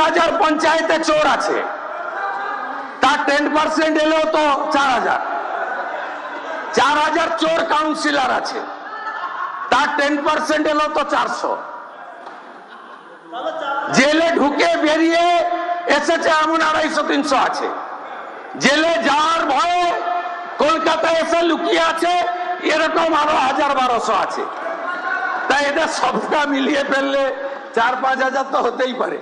3000 পঞ্চায়েতে চোর আছে, তার 10% এলেও তো 4000। 4000 চোর কাউন্সিলর আছে, তার 10% এলেও তো 400। জেলে ঢুকে বেরিয়ে এসেছে এমন 250-300 আছে। জেলে যাওয়ার ভয়ে কলকাতায় এসে লুকিয়ে আছে এরকম আরো 1000-1200 আছে। তাই এটা সবটা মিলিয়ে ফেললে 4-5 হাজার তো হতেই পারে।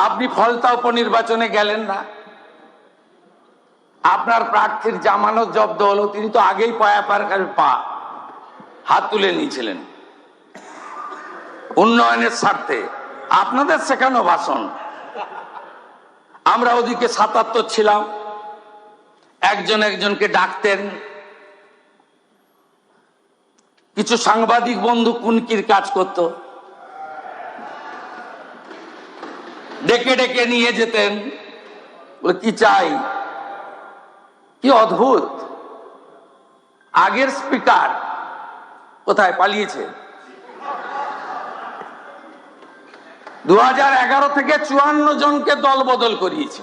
আপনি ফলতা উপনির্বাচনে গেলেন না, আপনার প্রার্থীর জামানত জব্দ হলো, তিনি তো আগেই হাত তুলে নিয়েছিলেন উন্নয়নের স্বার্থে। আপনাদের শেখানো ভাষণ। আমরা ওদিকে 77 ছিলাম, একজন একজনকে ডাকতেন। কিছু সাংবাদিক বন্ধু কুনকির কাজ করত, ডেকে ডেকে নিয়ে যেতেন, কি চাই। কি অদ্ভুত! আগের স্পিকার কোথায় পালিয়েছে? 2011 থেকে 54 জনকে দল বদল করিয়েছে।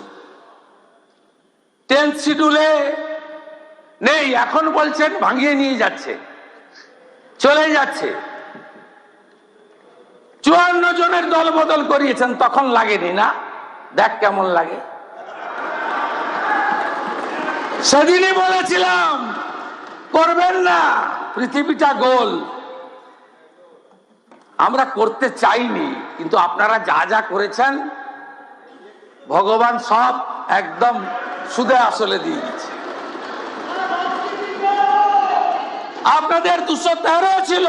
10th শিডিউলে নেই, এখন বলছেন ভাঙিয়ে নিয়ে যাচ্ছে, চলে যাচ্ছে। 54 জনের দল বদল করিয়েছেন, তখন লাগেনি না? দেখ কেমন লাগে। সেদিনই বলেছিলাম করবেন না, পৃথিবীটা গোল। আমরা করতে চাইনি, কিন্তু আপনারা যা যা করেছেন ভগবান সব একদম সুদে আসলে দিয়ে দিচ্ছে। আপনাদের 213 ছিল,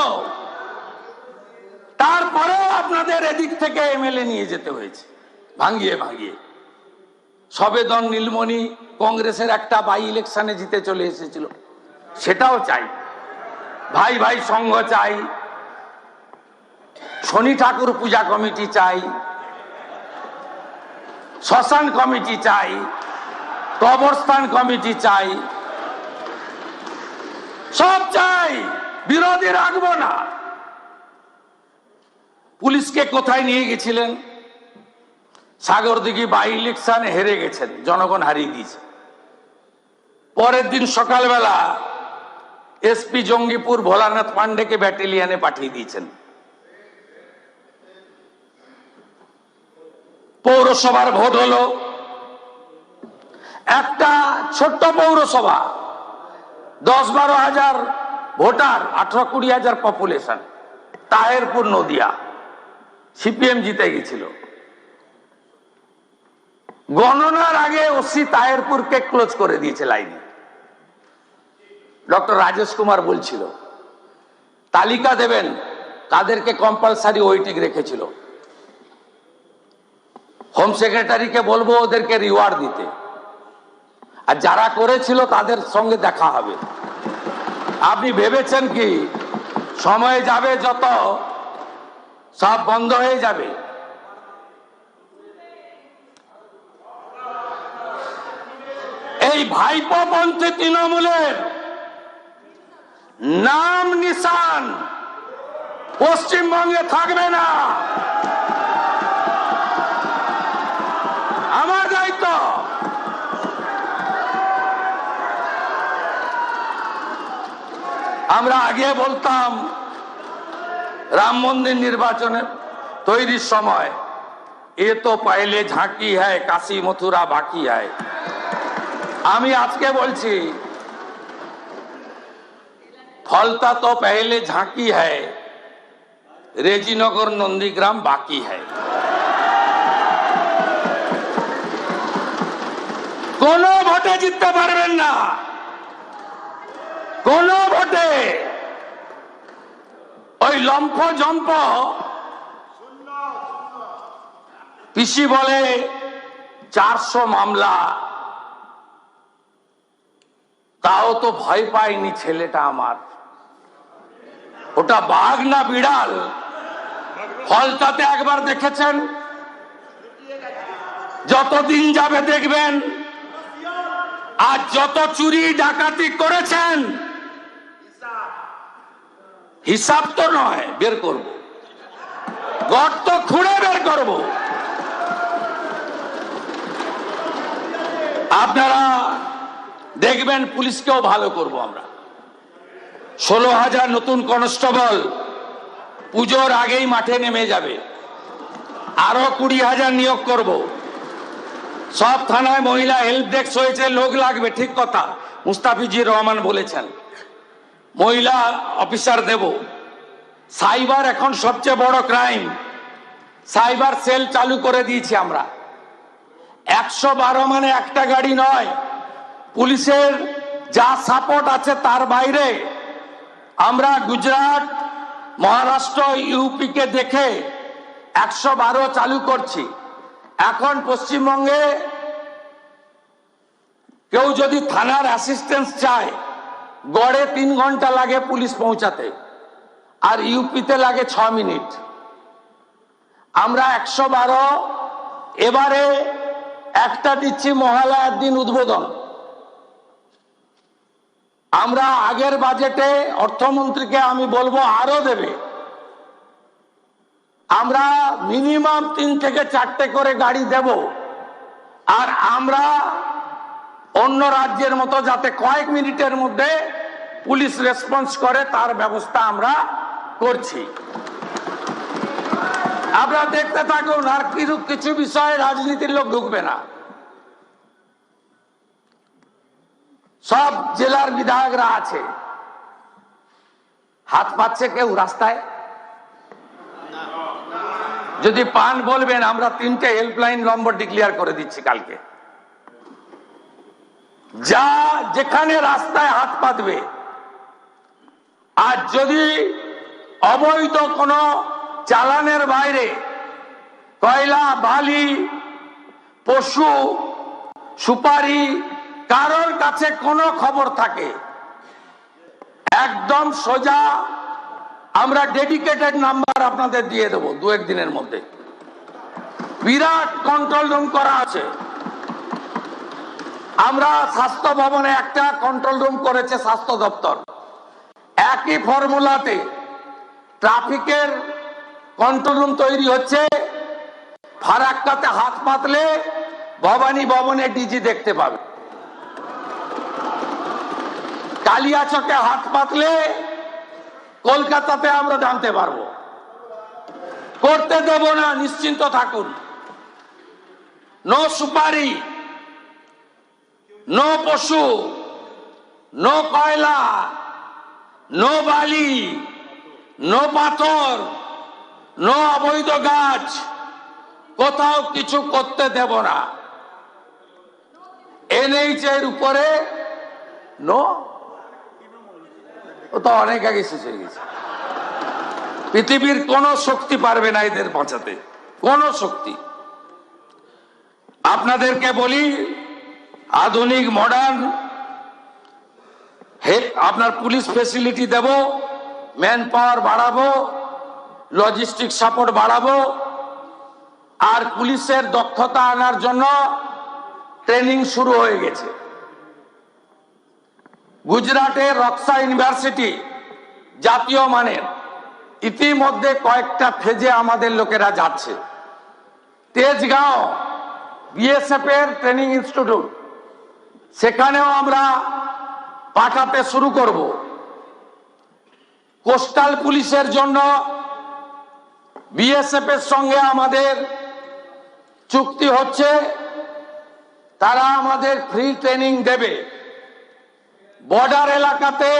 তারপরে আপনাদের এদিক থেকে এমএলএ নিয়ে যেতে হয়েছে ভাঙিয়ে ভাঙিয়ে। সবেদন নীলমণি কংগ্রেসের একটা বাই ইলেকশনে জিতে চলে এসেছিল, সেটাও চাই। ভাই ভাই সংঘ চাই, শনি ঠাকুর পূজা কমিটি চাই, শ্মশান কমিটি চাই, কবরস্থান কমিটি চাই, সব চাই, বিরোধী রাখবো না। পুলিশকে কোথায় নিয়ে গেছিলেন? সাগরদিঘি বাই ইলেকশনে হেরে গেছেন, জনগণ হারিয়ে দিয়েছে। পরের দিন সকালবেলা এসপি জঙ্গিপুর ভোলানাথ পান্ডেকে ব্যাটালিয়নে পাঠিয়ে দিয়েছেন। পৌরসভার ভোট হলো, একটা ছোট্ট পৌরসভা, 10-12 হাজার ভোটার, 18-20 হাজার পপুলেশন, তাহেরপুর নদিয়া। সিপিএম জিতে গেছিল। গণনার আগে ওসি তাহেরপুরকে ক্লোজ করে দিয়েছে লাইনে। ডক্টর রাজেশ কুমার বলছিল তালিকা দেবেন, তাদেরকে কম্পালসারি ওয়েটিং রেখেছিল। হোম সেক্রেটারিকে বলবো ওদেরকে রিওয়ার্ড দিতে, আর যারা করেছিল তাদের সঙ্গে দেখা হবে। আপনি ভেবেছেন কি সময় যাবে যত সব বন্ধ হয়ে যাবে? এই ভাইপোপন্থী তৃণমূলের নাম নিশান পশ্চিমবঙ্গে থাকবে না। আমার দায়িত্ব। আমরা আগে বলতাম রাম মন্দির নির্বাচনে তৈরির সময়, এ তো পহলে ঝাঁকি হ্যায়, কাশী মথুরা বাকি হ্যায়। আমি আজকে বলছি ফলতা তো পহলে ঝাঁকি হ্যায়, রেজিনগর নন্দীগ্রাম বাকি হ্যায়। কোন ভোটে জিততে পারবেন না, কোন ভোটে। ওই লম্ফ জম্প পিসি বলে 400 মামলা, তাও তো ভয় পায়নি ছেলেটা আমার। ওটা বাঘ না বিড়াল? ফলতাতে একবার দেখেছেন, যতদিন যাবে দেখবেন। আর যত চুরি ডাকাতি করেছেন হিসাব তো নয়, বের করব। গর্ত খুঁড়ে বের করব। আপনারা দেখবেন পুলিশকেও ভালো করব আমরা। 16,000 নতুন কনস্টেবল পুজোর আগেই মাঠে নেমে যাবে। আরো 20,000 নিয়োগ করব। সব থানায় মহিলা হেল্প ডেস্ক হয়েছে, লোক লাগবে, ঠিক কথা মুস্তাফিজুর রহমান বলেছেন। মহিলা অফিসার দেব। সাইবার এখন সবচেয়ে বড় ক্রাইম, সাইবার সেল চালু করে দিয়েছি আমরা। 112 মানে একটা গাড়ি নয়, পুলিশের যা সাপোর্ট আছে তার বাইরে আমরা গুজরাট, মহারাষ্ট্র, ইউপি কে দেখে 112 চালু করছি। এখন পশ্চিমবঙ্গে কেউ যদি থানার অ্যাসিস্ট্যান্স চায়, গড়ে 3 ঘন্টা লাগে পুলিশ পৌঁছাতে, আর ইউপিতে লাগে 6 মিনিট। আমরা 112 এবারে একটা দিচ্ছি মহালয়ার দিন উদ্বোধন। আমরা আগের বাজেটে অর্থমন্ত্রীকে আমি বলবো আরো দেবে। আমরা মিনিমাম 3 থেকে 4টে করে গাড়ি দেব। আর আমরা অন্য রাজ্যের মতো যাতে কয়েক মিনিটের মধ্যে পুলিশ রেসপন্স করে তার ব্যবস্থা আমরা করছি। আপনারা দেখতে থাকুন, আর কিছু বিষয়ে রাজনীতির লোক ঢুকবে না। সব জেলার বিধায়করা আছে, হাত পাচ্ছে কেউ রাস্তায়? যদি পান বলবেন, আমরা 3টে হেল্পলাইন নম্বর ডিক্লেয়ার করে দিচ্ছি কালকে। যা যেখানে রাস্তায় হাত পাতবে, আর যদি অবৈধ কোনো চালানের বাইরে কয়লা, বালি, পশু, সুপারি কারোর কাছে কোনো খবর থাকে, একদম সোজা আমরা ডেডিকেটেড নাম্বার আপনাদের দিয়ে দেবো 2-1 দিনের মধ্যে। বিরাট কন্ট্রোল রুম করা আছে। আমরা স্বাস্থ্য ভবনে একটা কন্ট্রোল রুম করেছে স্বাস্থ্য দপ্তর। একই ফর্মুলাতে ট্রাফিকের কন্ট্রোল রুম তৈরি হচ্ছে। ফারাক্কাতে হাত পাতলে ভবানী ভবনে ডিজি দেখতে পাবে। কালিয়াচকে হাত পাতলে কলকাতাতে আমরা জানতে পারবো। করতে দেব না, নিশ্চিন্ত থাকুন। নো সুপারি, নো পশু, নো কয়লা, নো বালি, নো পাথর, নো অবৈধ গাছ, কোথাও কিছু করতে দেব না। এনএইচ এর উপরে নো, ও তো অনেক আগে শেষ হয়ে গেছে। পৃথিবীর কোন শক্তি পারবে না এদের বাঁচাতে, কোন শক্তি। আপনাদেরকে বলি, আধুনিক মডার্ন আপনার পুলিশ ফেসিলিটি দেব, ম্যান পাওয়ার বাড়াবো, লজিস্টিক সাপোর্ট বাড়াবো, আর পুলিশের দক্ষতা আনার জন্য ট্রেনিং শুরু হয়ে গেছে। গুজরাটের রক্সা ইউনিভার্সিটি জাতীয় মানের, ইতিমধ্যে কয়েকটা ফেজে আমাদের লোকেরা যাচ্ছে। তেজগাঁও বিএসএফ এর ট্রেনিং ইনস্টিটিউট, সেখানেও আমরা পাঠাতে শুরু করব। কোস্টাল পুলিশের জন্য বিএসএফ এর সঙ্গে আমাদের চুক্তি হচ্ছে, তারা আমাদের ফ্রি ট্রেনিং দেবে। বর্ডার এলাকাতে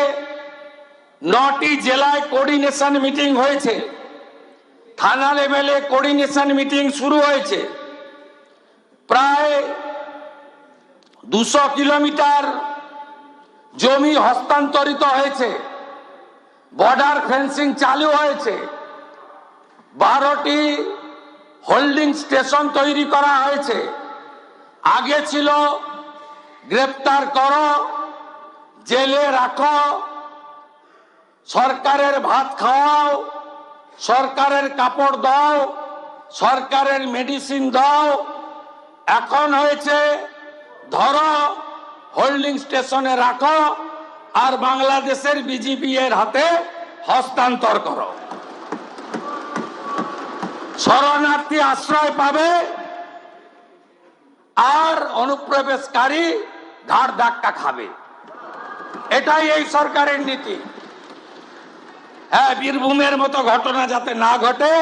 9টি জেলায় কোঅর্ডিনেশন মিটিং হয়েছে, থানা লেভেলে কোঅর্ডিনেশন মিটিং শুরু হয়েছে। প্রায় 200 কিলোমিটার জমি হস্তান্তরিত হয়েছে, বর্ডার ফেন্সিং চালু হয়েছে, 12টি হোল্ডিং স্টেশন তৈরি করা হয়েছে। আগে ছিল গ্রেপ্তার করো, জেলে রাখো, সরকারের ভাত খাওয়াও, সরকারের কাপড় দাও, সরকারের মেডিসিন দাও। এখন হয়েছে ধরো, হোল্ডিং স্টেশনে রাখো, আর বাংলাদেশের বিজিবি এর হাতে হস্তান্তর করো। শরণার্থী আশ্রয় পাবে আর অনুপ্রবেশকারী ঘাড় ধাক্কা খাবে। এটাই এই সরকারের নীতি। হ্যাঁ, বীরভূমের মতো ঘটনা যাতে না ঘটে,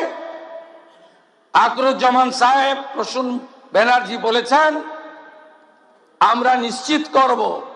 আকরুজ্জামান সাহেব, প্রসূন ব্যানার্জি বলেছেন, আমরা নিশ্চিত করব